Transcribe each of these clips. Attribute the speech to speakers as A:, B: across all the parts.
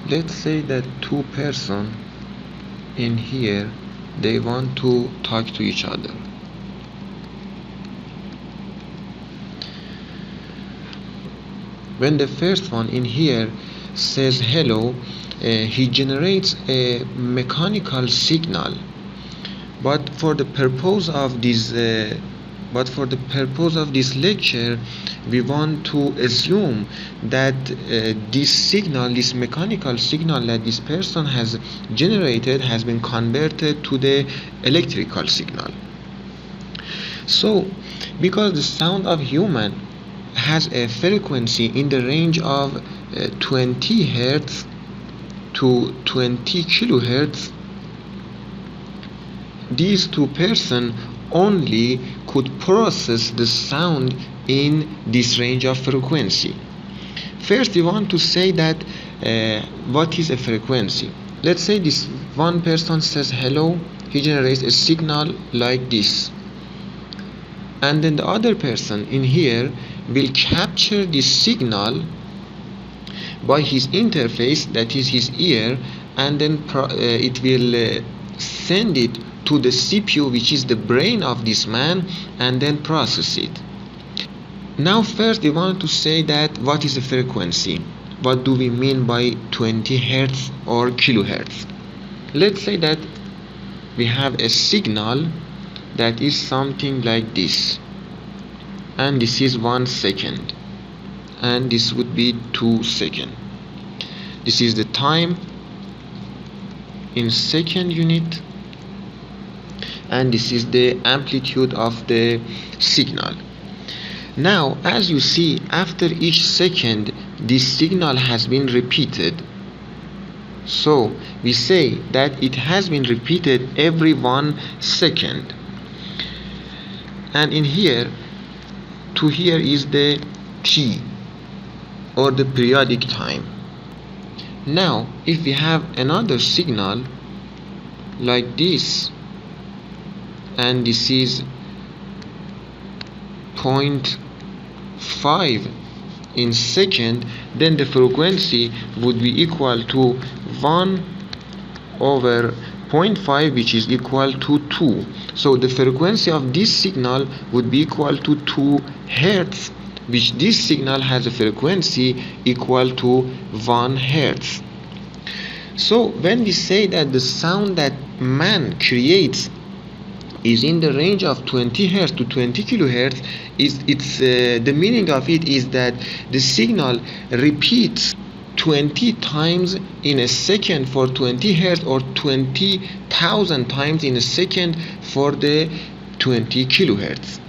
A: Let's say that two person in here, they want to talk to each other. When the first one in here says hello, he generates a mechanical signal, but for the purpose of this lecture, we want to assume that this mechanical signal that this person has generated has been converted to the electrical signal. So because the sound of human has a frequency in the range of 20 Hertz to 20 kilohertz, these two persons only could process the sound in this range of frequency. First, we want to say that what is a frequency. Let's say this one person says hello, he generates a signal like this, and then the other person in here will capture this signal by his interface, that is his ear, and then it will send it to the CPU, which is the brain of this man, and then process it. Now first we want to say that what is a frequency? What do we mean by 20 Hertz or kilohertz? Let's say that we have a signal that is something like this, and this is 1 second, and this would be 2 seconds. This is the time in second unit, and this is the amplitude of the signal. Now, as you see, after each second, this signal has been repeated. So we say that it has been repeated every 1 second. And in here, to here is the T, or the periodic time. Now, if we have another signal like this, and this is 0.5 in second, then the frequency would be equal to 1 over 0.5, which is equal to 2. So the frequency of this signal would be equal to 2 Hertz, which this signal has a frequency equal to 1 Hertz. So when we say that the sound that man creates is in the range of 20 Hertz to 20 kilohertz, the meaning of it is that the signal repeats 20 times in a second for 20 Hertz, or 20,000 times in a second for the 20 kilohertz.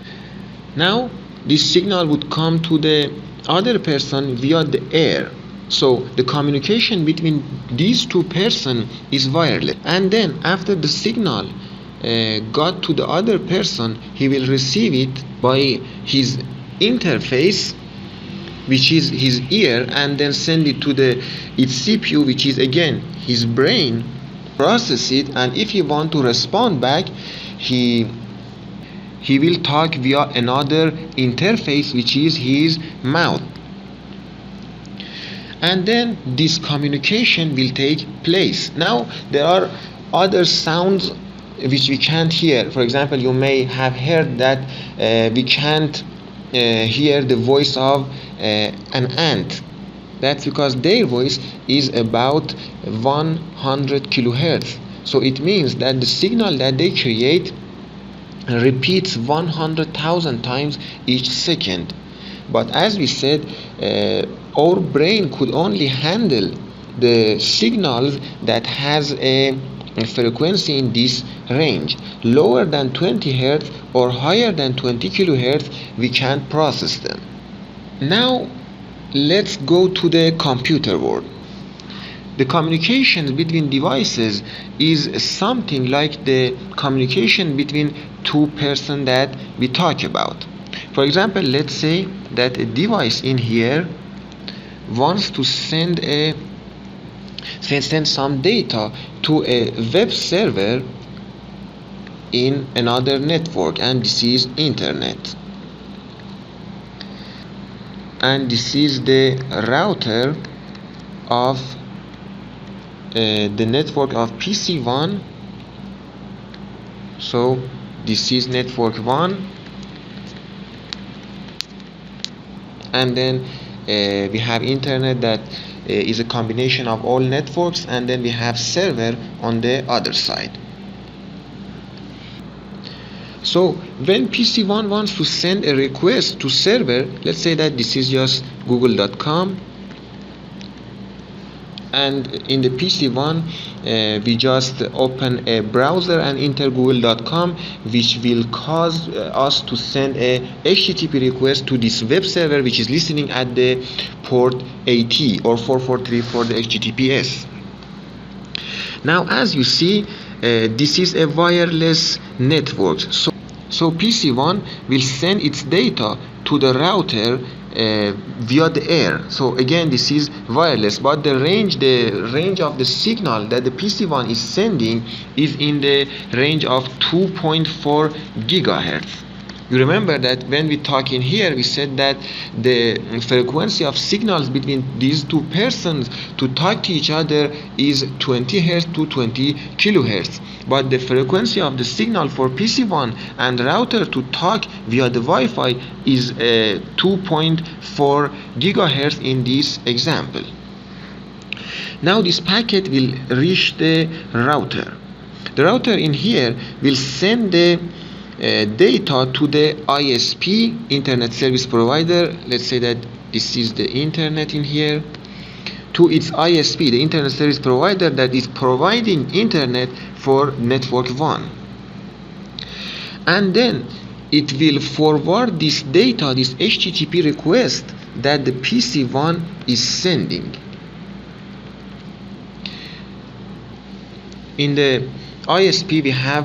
A: Now this signal would come to the other person via the air. So the communication between these two persons is wireless, and then after the signal got to the other person, he will receive it by his interface, which is his ear, and then send it to its CPU, which is again his brain, process it, and if he want to respond back, he will talk via another interface, which is his mouth, and then this communication will take place. Now there are other sounds which we can't hear. For example, you may have heard that we can't hear the voice of an ant. That's because their voice is about 100 kilohertz. So it means that the signal that they create repeats 100,000 times each second. But as we said, our brain could only handle the signals that has a frequency in this range. Lower than 20 Hertz or higher than 20 kilohertz, we can't process them. Now let's go to the computer world. The communication between devices is something like the communication between two persons that we talk about. For example, let's say that a device in here wants to send some data to a web server in another network, and this is internet, and this is the router of the network of PC1. So this is network 1, and then we have internet that is a combination of all networks, and then we have server on the other side. So when PC1 wants to send a request to server, let's say that this is just google.com, and in the PC1 we just open a browser and enter google.com, which will cause us to send a HTTP request to this web server which is listening at the port 80 or 443 for the HTTPS. Now as you see, this is a wireless network, so PC1 will send its data to the router via the air. So again, this is wireless, but the range of the signal that the PC1 is sending is in the range of 2.4 gigahertz. You remember that when we talk in here, we said that the frequency of signals between these two persons to talk to each other is 20 hertz to 20 kilohertz. But the frequency of the signal for PC1 and router to talk via the Wi-Fi is 2.4 gigahertz in this example. Now this packet will reach the router. The router in here will send the data to the ISP, internet service provider. Let's say that this is the internet in here, to its ISP, the internet service provider that is providing internet for network 1. And then it will forward this data, this HTTP request that the PC1 is sending. In the ISP we have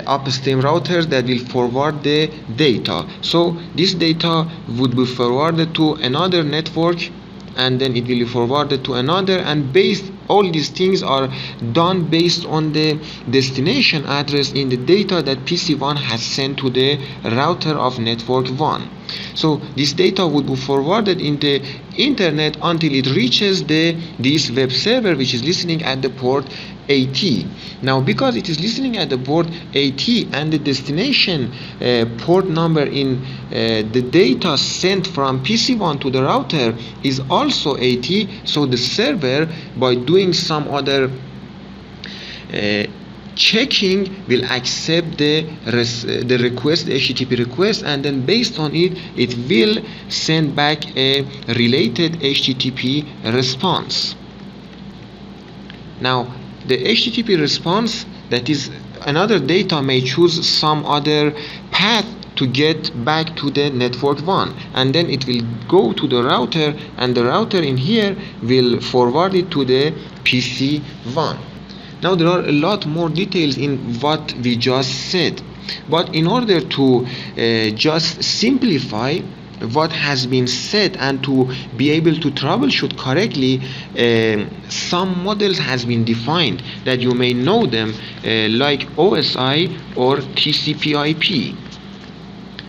A: upstream routers that will forward the data. So this data would be forwarded to another network, and then it will be forwarded to another, and all these things are done based on the destination address in the data that PC1 has sent to the router of network 1. So this data would be forwarded in the internet until it reaches this web server which is listening at the port 80. Now because it is listening at the port 80 and the destination port number in the data sent from PC1 to the router is also 80, so the server, by doing some other checking, will accept the request, the HTTP request, and then based on it, it will send back a related HTTP response. Now the HTTP response, that is another data, may choose some other path to get back to the network 1, and then it will go to the router, and the router in here will forward it to the PC1. Now there are a lot more details in what we just said, but in order to just simplify what has been said and to be able to troubleshoot correctly, some models has been defined that you may know them, like OSI or TCP/IP.